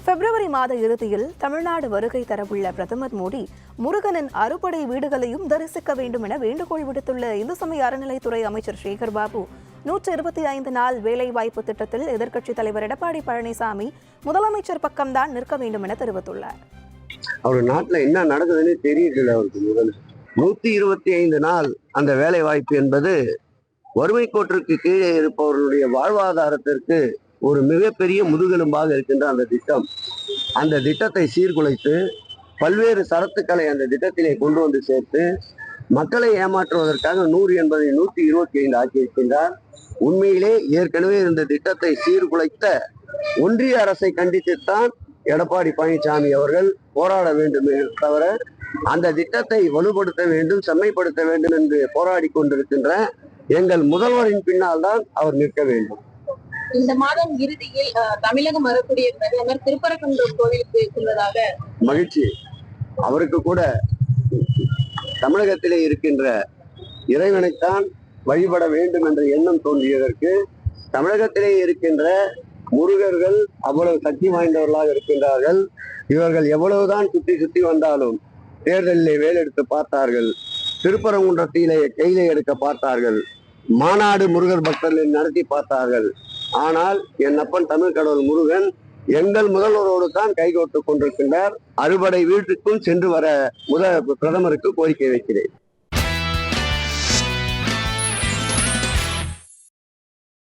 பிப்ரவரி மாத இறுதியில் தமிழ்நாடு வருகை தரவுள்ள பிரதமர் மோடி முருகனின் அறுபடை வீடுகளையும் தரிசிக்க வேண்டும் என வேண்டுகோள் விடுத்துள்ள இந்து சமய அறநிலைத்துறை அமைச்சர் சேகர் பாபு 125 நாள் வேலைவாய்ப்பு திட்டத்தில் எதிர்க்கட்சித் தலைவர் எடப்பாடி பழனிசாமி முதலமைச்சர் பக்கம்தான் நிற்க வேண்டும் என தெரிவித்துள்ளார். அவர் நாட்டுல என்ன நடக்குதுன்னு தெரியல. அவருக்கு முதல்ல 125 நாள் அந்த வேலை வாய்ப்பு என்பது வறுமை கோட்டிற்கு கீழே இருப்பவர்களுடைய வாழ்வாதாரத்திற்கு ஒரு மிகப்பெரிய முதுகெலும்பாக இருக்கின்ற அந்த திட்டத்தை சீர்குலைத்து பல்வேறு சரத்துக்களை அந்த திட்டத்திலே கொண்டு வந்து சேர்த்து மக்களை ஏமாற்றுவதற்காக 100 என்பதை 125 ஆக்கியிருக்கின்றார். உண்மையிலே ஏற்கனவே இந்த திட்டத்தை சீர்குலைத்த ஒன்றிய அரசை கண்டித்துத்தான் எடப்பாடி பழனிசாமி அவர்கள் போராட வேண்டும் தவிர அந்த திட்டத்தை வலுப்படுத்த வேண்டும், செம்மைப்படுத்த வேண்டும் என்று போராடி கொண்டிருக்கின்ற எங்கள் முதல்வரின் பின்னால் தான் அவர் நிற்க வேண்டும். இந்த மாதம் இறுதியில் தமிழகம் வரக்கூடிய பிரதமர் திருப்பரங்குன்றம் கோவிலுக்கு செல்வதாக மகிழ்ச்சி. அவருக்கு கூட தமிழகத்திலே இருக்கின்ற இறைவனைத்தான் வழிபட வேண்டும் என்ற எண்ணம் தோன்றியதற்கு தமிழகத்திலே இருக்கின்ற முருகர்கள் அவ்வளவு சக்தி வாய்ந்தவர்களாக இருக்கின்றார்கள். இவர்கள் எவ்வளவுதான் சுத்தி வந்தாலும் தேர்தலிலே வேலெடுத்து பார்த்தார்கள், திருப்பரங்குன்றத்திலே கையிலே எடுக்க பார்த்தார்கள், மாநாடு முருகர் பக்தர்களை நடத்தி பார்த்தார்கள். ஆனால் என் அப்பன் தமிழ் கடவுள் முருகன் எங்கள் முதல்வரோடு தான் கைகோர்த்து கொண்டிருக்கின்றார். அறுபடை வீட்டுக்கும் சென்று வர பிரதமருக்கு கோரிக்கை வைக்கிறேன்.